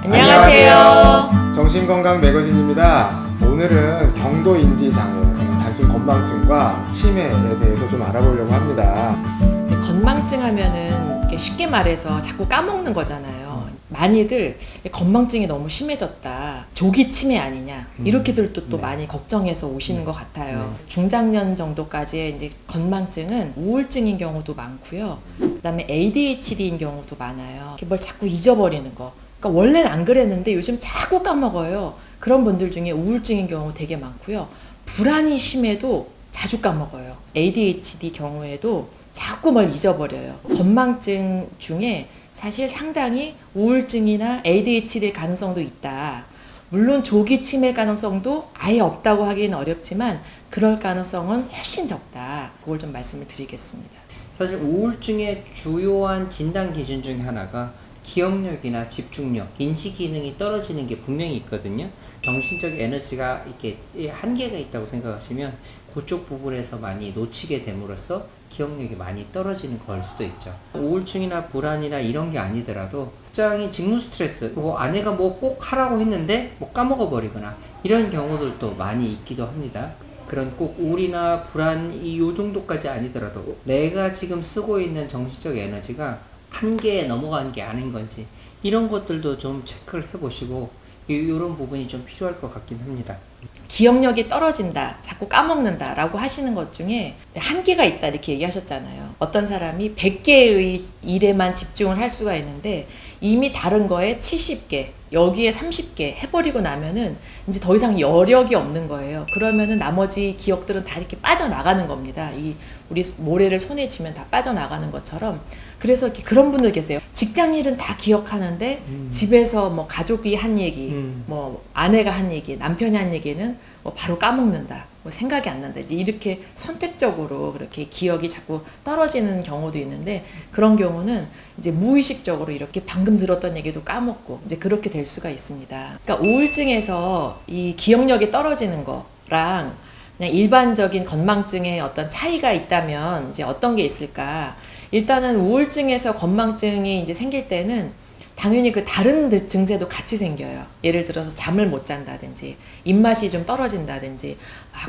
안녕하세요. 정신건강 매거진입니다. 오늘은 경도인지장애, 단순 건망증과 치매에 대해서 좀 알아보려고 합니다. 건망증 하면은 이렇게 쉽게 말해서 자꾸 까먹는 거잖아요. 많이들 건망증이 너무 심해졌다, 조기 치매 아니냐, 이렇게들도 또 많이 걱정해서 오시는 것 같아요. 중장년 정도까지의 이제 건망증은 우울증인 경우도 많고요. 그다음에 ADHD인 경우도 많아요. 이렇게 뭘 자꾸 잊어버리는 거. 그러니까 원래는 안 그랬는데 요즘 자꾸 까먹어요. 그런 분들 중에 우울증인 경우 되게 많고요. 불안이 심해도 자주 까먹어요. ADHD 경우에도 자꾸 뭘 잊어버려요. 건망증 중에 사실 상당히 우울증이나 ADHD일 가능성도 있다. 물론 조기 치매 가능성도 아예 없다고 하기는 어렵지만 그럴 가능성은 훨씬 적다. 그걸 좀 말씀을 드리겠습니다. 사실 우울증의 주요한 진단 기준 중에 하나가 기억력이나 집중력, 인지 기능이 떨어지는 게 분명히 있거든요. 정신적 에너지가 이렇게 한계가 있다고 생각하시면 그쪽 부분에서 많이 놓치게 됨으로써 기억력이 많이 떨어지는 걸 수도 있죠. 우울증이나 불안이나 이런 게 아니더라도 직장인 직무 스트레스, 아내가 뭐 꼭 하라고 했는데 뭐 까먹어 버리거나 이런 경우들도 많이 있기도 합니다. 그런 꼭 우울이나 불안 요 정도까지 아니더라도 내가 지금 쓰고 있는 정신적 에너지가 한계에 넘어간 게 아닌 건지 이런 것들도 좀 체크를 해보시고 이런 부분이 좀 필요할 것 같긴 합니다. 기억력이 떨어진다, 자꾸 까먹는다 라고 하시는 것 중에 한계가 있다 이렇게 얘기하셨잖아요. 어떤 사람이 100개의 일에만 집중을 할 수가 있는데 이미 다른 거에 70개, 여기에 30개 해버리고 나면은 이제 더 이상 여력이 없는 거예요. 그러면은 나머지 기억들은 다 이렇게 빠져나가는 겁니다. 우리 모래를 손에 쥐면 다 빠져나가는 것처럼. 그래서 이렇게 그런 분들 계세요. 직장 일은 다 기억하는데 집에서 뭐 가족이 한 얘기, 뭐 아내가 한 얘기, 남편이 한 얘기는 뭐 바로 까먹는다, 뭐 생각이 안 난다. 이제 이렇게 선택적으로 그렇게 기억이 자꾸 떨어지는 경우도 있는데 그런 경우는 이제 무의식적으로 이렇게 방금 들었던 얘기도 까먹고 이제 그렇게 될 수가 있습니다. 그러니까 우울증에서 이 기억력이 떨어지는 거랑 그냥 일반적인 건망증의 어떤 차이가 있다면 이제 어떤 게 있을까? 일단은 우울증에서 건망증이 이제 생길 때는 당연히 그 다른 증세도 같이 생겨요. 예를 들어서 잠을 못 잔다든지, 입맛이 좀 떨어진다든지,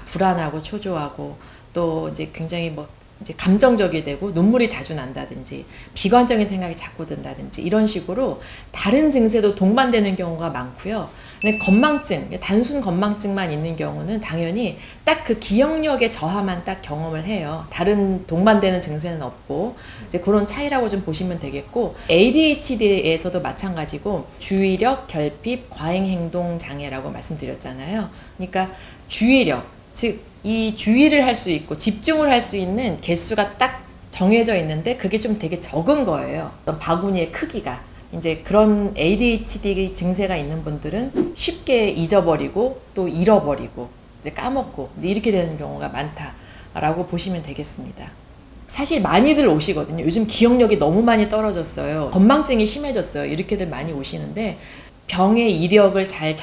불안하고 초조하고, 또 이제 굉장히 뭐 이제 감정적이 되고 눈물이 자주 난다든지, 비관적인 생각이 자꾸 든다든지 이런 식으로 다른 증세도 동반되는 경우가 많고요. 근데 건망증, 단순 건망증만 있는 경우는 당연히 딱 그 기억력의 저하만 딱 경험을 해요. 다른 동반되는 증세는 없고 이제 그런 차이라고 좀 보시면 되겠고, ADHD에서도 마찬가지고 주의력, 결핍, 과잉행동 장애라고 말씀드렸잖아요. 그러니까 주의력, 즉 이 주의를 할 수 있고 집중을 할 수 있는 개수가 딱 정해져 있는데 그게 좀 되게 적은 거예요. 어떤 바구니의 크기가. 이제 그런 ADHD 증세가 있는 분들은 쉽게 잊어버리고 또 잃어버리고 이제 까먹고 이제 이렇게 되는 경우가 많다라고 보시면 되겠습니다. 사실 많이들 오시거든요. 요즘 기억력이 너무 많이 떨어졌어요. 건망증이 심해졌어요. 이렇게들 많이 오시는데 병의 이력을 잘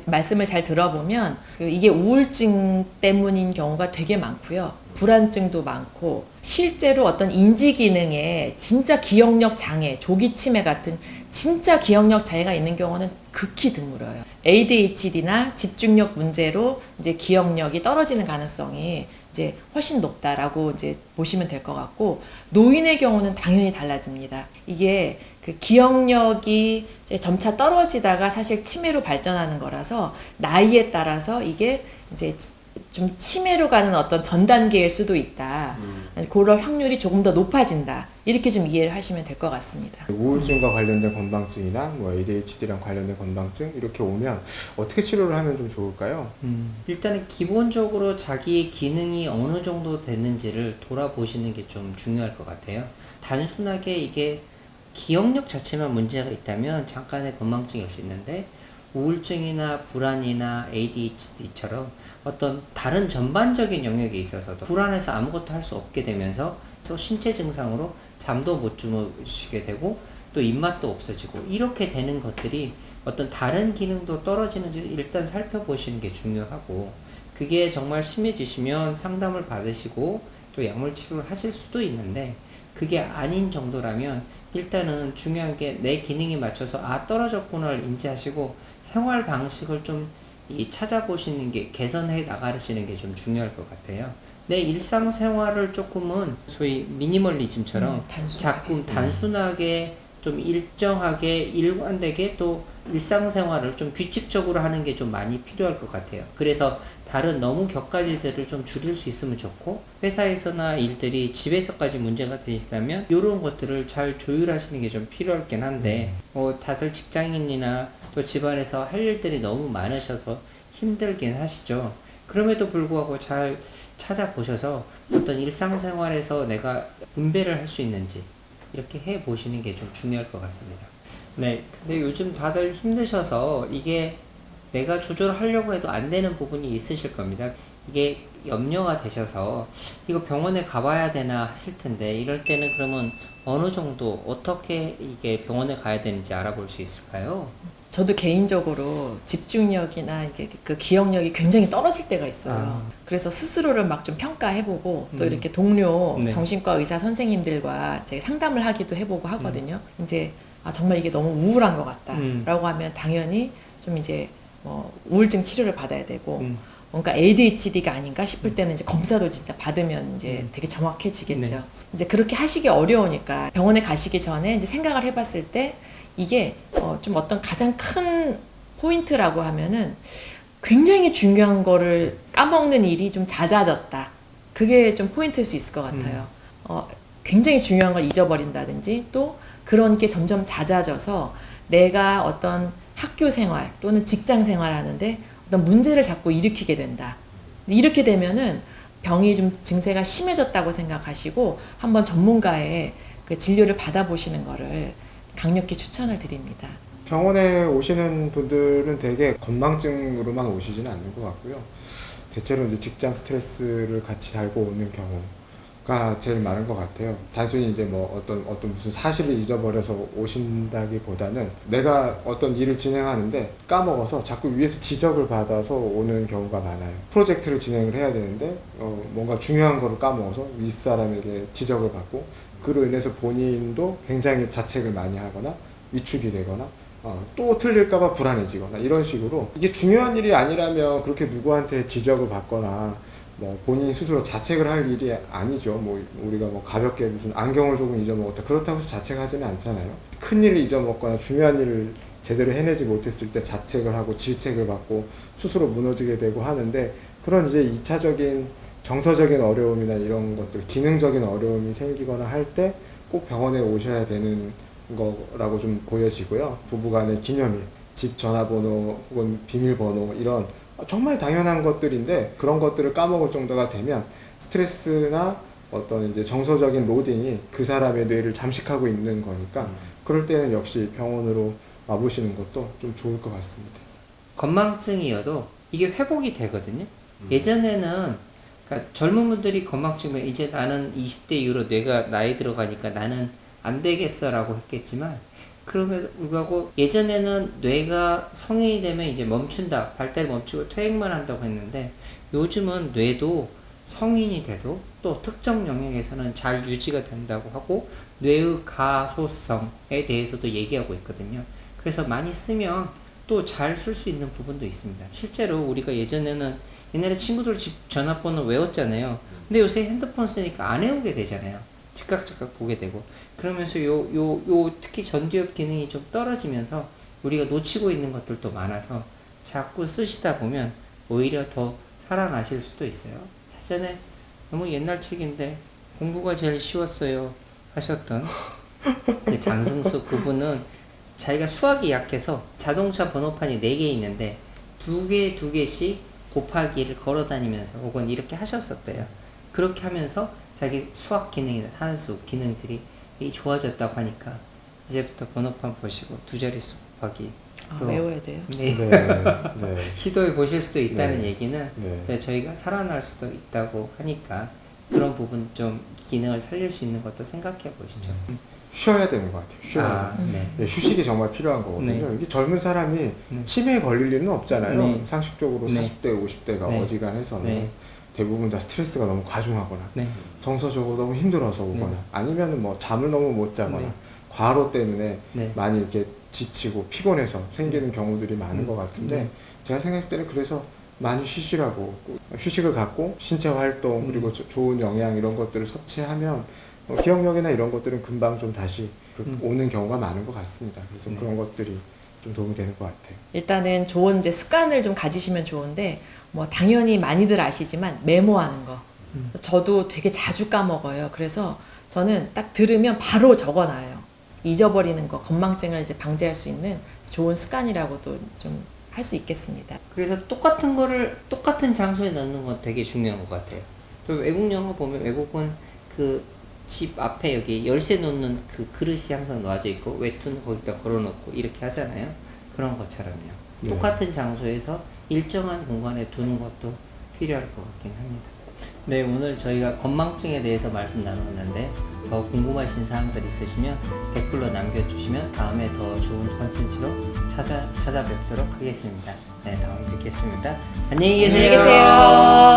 말씀을 잘 들어보면 이게 우울증 때문인 경우가 되게 많고요. 불안증도 많고 실제로 어떤 인지 기능에 진짜 기억력 장애, 조기 치매 같은 진짜 기억력 장애가 있는 경우는 극히 드물어요. ADHD나 집중력 문제로 이제 기억력이 떨어지는 가능성이 이제 훨씬 높다라고 이제 보시면 될 것 같고, 노인의 경우는 당연히 달라집니다. 이게 그 기억력이 이제 점차 떨어지다가 사실 치매로 발전하는 거라서 나이에 따라서 이게 이제 좀 치매로 가는 어떤 전 단계일 수도 있다. 그럴 확률이 조금 더 높아진다. 이렇게 좀 이해를 하시면 될 것 같습니다. 우울증과 관련된 건망증이나 뭐 ADHD랑 관련된 건망증 이렇게 오면 어떻게 치료를 하면 좀 좋을까요? 일단은 기본적으로 자기의 기능이 어느 정도 됐는지를 돌아보시는 게 좀 중요할 것 같아요. 단순하게 이게 기억력 자체만 문제가 있다면 잠깐의 건망증이 올 수 있는데 우울증이나 불안이나 ADHD처럼 어떤 다른 전반적인 영역에 있어서도 불안해서 아무것도 할 수 없게 되면서 또 신체 증상으로 잠도 못 주무시게 되고 또 입맛도 없어지고 이렇게 되는 것들이 어떤 다른 기능도 떨어지는지 일단 살펴보시는 게 중요하고, 그게 정말 심해지시면 상담을 받으시고 또 약물 치료를 하실 수도 있는데 그게 아닌 정도라면 일단은 중요한 게 내 기능에 맞춰서 떨어졌구나를 인지하시고 생활 방식을 좀 찾아보시는 게 개선해 나가시는 게 좀 중요할 것 같아요. 내 일상생활을 조금은 소위 미니멀리즘처럼 자꾸 단순하게 좀 일정하게 일관되게 또 일상생활을 좀 규칙적으로 하는 게 좀 많이 필요할 것 같아요. 그래서 다른 너무 격가지들을 좀 줄일 수 있으면 좋고, 회사에서나 일들이 집에서까지 문제가 되시다면 이런 것들을 잘 조율하시는 게 좀 필요하긴 한데 다들 직장인이나 또 집안에서 할 일들이 너무 많으셔서 힘들긴 하시죠. 그럼에도 불구하고 잘 찾아보셔서 어떤 일상생활에서 내가 분배를 할 수 있는지 이렇게 해 보시는 게 좀 중요할 것 같습니다. 네, 근데 요즘 다들 힘드셔서 이게 내가 조절하려고 해도 안 되는 부분이 있으실 겁니다. 이게 염려가 되셔서 이거 병원에 가봐야 되나 하실 텐데, 이럴 때는 그러면 어느 정도 어떻게 이게 병원에 가야 되는지 알아볼 수 있을까요? 저도 개인적으로 집중력이나 이게 그 기억력이 굉장히 떨어질 때가 있어요. 그래서 스스로를 막 좀 평가해보고 또 이렇게 동료 네. 정신과 의사 선생님들과 제가 상담을 하기도 해보고 하거든요. 이제 정말 이게 너무 우울한 것 같다라고 하면 당연히 좀 이제 우울증 치료를 받아야 되고 뭔가 ADHD가 아닌가 싶을 때는 이제 검사도 진짜 받으면 이제 되게 정확해지겠죠. 네. 이제 그렇게 하시기 어려우니까 병원에 가시기 전에 이제 생각을 해봤을 때 이게 좀 어떤 가장 큰 포인트라고 하면은 굉장히 중요한 거를 까먹는 일이 좀 잦아졌다. 그게 좀 포인트일 수 있을 것 같아요. 굉장히 중요한 걸 잊어버린다든지 또 그런 게 점점 잦아져서 내가 어떤 학교 생활 또는 직장 생활 하는데 어떤 문제를 자꾸 일으키게 된다. 이렇게 되면은 병이 좀 증세가 심해졌다고 생각하시고 한번 전문가의 그 진료를 받아보시는 거를 강력히 추천을 드립니다. 병원에 오시는 분들은 대개 건망증으로만 오시지는 않는 것 같고요. 대체로 이제 직장 스트레스를 같이 달고 오는 경우가 제일 많은 것 같아요. 단순히 이제 어떤 무슨 사실을 잊어버려서 오신다기보다는 내가 어떤 일을 진행하는데 까먹어서 자꾸 위에서 지적을 받아서 오는 경우가 많아요. 프로젝트를 진행을 해야 되는데 뭔가 중요한 거를 까먹어서 윗사람에게 지적을 받고 그로 인해서 본인도 굉장히 자책을 많이 하거나 위축이 되거나 또 틀릴까봐 불안해지거나 이런 식으로 이게 중요한 일이 아니라면 그렇게 누구한테 지적을 받거나 본인이 스스로 자책을 할 일이 아니죠. 우리가 가볍게 무슨 안경을 조금 잊어먹었다 그렇다고 해서 자책하지는 않잖아요. 큰 일을 잊어먹거나 중요한 일을 제대로 해내지 못했을 때 자책을 하고 질책을 받고 스스로 무너지게 되고 하는데, 그런 이제 2차적인 정서적인 어려움이나 이런 것들, 기능적인 어려움이 생기거나 할 때 꼭 병원에 오셔야 되는 거라고 좀 보여지고요. 부부간의 기념일, 집 전화번호 혹은 비밀번호 이런 정말 당연한 것들인데 그런 것들을 까먹을 정도가 되면 스트레스나 어떤 이제 정서적인 로딩이 그 사람의 뇌를 잠식하고 있는 거니까 그럴 때는 역시 병원으로 와보시는 것도 좀 좋을 것 같습니다. 건망증이어도 이게 회복이 되거든요. 예전에는 그러니까 젊은 분들이 건망증이면 이제 나는 20대 이후로 뇌가 나이 들어가니까 나는 안 되겠어라고 했겠지만, 그럼에도 불구하고 예전에는 뇌가 성인이 되면 이제 멈춘다, 발달이 멈추고 퇴행만 한다고 했는데 요즘은 뇌도 성인이 돼도 또 특정 영역에서는 잘 유지가 된다고 하고 뇌의 가소성에 대해서도 얘기하고 있거든요. 그래서 많이 쓰면 또 잘 쓸 수 있는 부분도 있습니다. 실제로 우리가 옛날에 친구들 집 전화번호 외웠잖아요. 근데 요새 핸드폰 쓰니까 안 외우게 되잖아요. 즉각 보게 되고, 그러면서 특히 전두엽 기능이 좀 떨어지면서 우리가 놓치고 있는 것들도 많아서 자꾸 쓰시다 보면 오히려 더 살아나실 수도 있어요. 예전에 너무 옛날 책인데 공부가 제일 쉬웠어요 하셨던 그 장승수 그분은 자기가 수학이 약해서 자동차 번호판이 4개 있는데 두 개씩 곱하기를 걸어 다니면서 혹은 이렇게 하셨었대요. 그렇게 하면서 자기 수학 기능이나 산수 기능들이 좋아졌다고 하니까 이제부터 번호판 보시고 두 자릿수 곱하기 또 외워야 돼요. 네. 네. 시도해 보실 수도 있다는 네. 얘기는 네. 저희가 살아날 수도 있다고 하니까 그런 부분 좀 기능을 살릴 수 있는 것도 생각해 보시죠. 쉬어야 되는 것 같아요. 쉬어야 돼요. 네. 네, 휴식이 정말 필요한 거거든요. 네. 이게 젊은 사람이 네. 치매에 걸릴 일은 없잖아요. 네. 상식적으로 네. 40대, 50대가 네. 어지간해서는. 네. 대부분 다 스트레스가 너무 과중하거나 네. 정서적으로 너무 힘들어서 오거나 네. 아니면 뭐 잠을 너무 못 자거나 네. 과로 때문에 네. 많이 이렇게 지치고 피곤해서 생기는 경우들이 많은 것 같은데 네. 제가 생각했을 때는 그래서 많이 쉬시라고 휴식을 갖고 신체 활동 그리고 좋은 영양 이런 것들을 섭취하면 기억력이나 이런 것들은 금방 좀 다시 오는 경우가 많은 것 같습니다. 그래서 네. 그런 것들이 좀 도움이 되는 것 같아요. 일단은 좋은 이제 습관을 좀 가지시면 좋은데 뭐 당연히 많이들 아시지만 메모하는 거. 저도 되게 자주 까먹어요. 그래서 저는 딱 들으면 바로 적어놔요. 잊어버리는 거, 건망증을 이제 방지할 수 있는 좋은 습관이라고도 좀 할 수 있겠습니다. 그래서 똑같은 거를 똑같은 장소에 넣는 건 되게 중요한 것 같아요. 또 외국 영화 보면 외국은 그 집 앞에 여기 열쇠 놓는 그 그릇이 항상 놓아져 있고 외투는 거기다 걸어놓고 이렇게 하잖아요. 그런 것처럼요. 네. 똑같은 장소에서 일정한 공간에 두는 것도 필요할 것 같긴 합니다. 네, 오늘 저희가 건망증에 대해서 말씀 나눴는데 더 궁금하신 사항들 있으시면 댓글로 남겨주시면 다음에 더 좋은 컨텐츠로 찾아뵙도록 하겠습니다. 네, 다음에 뵙겠습니다. 안녕히 계세요. 안녕히 계세요.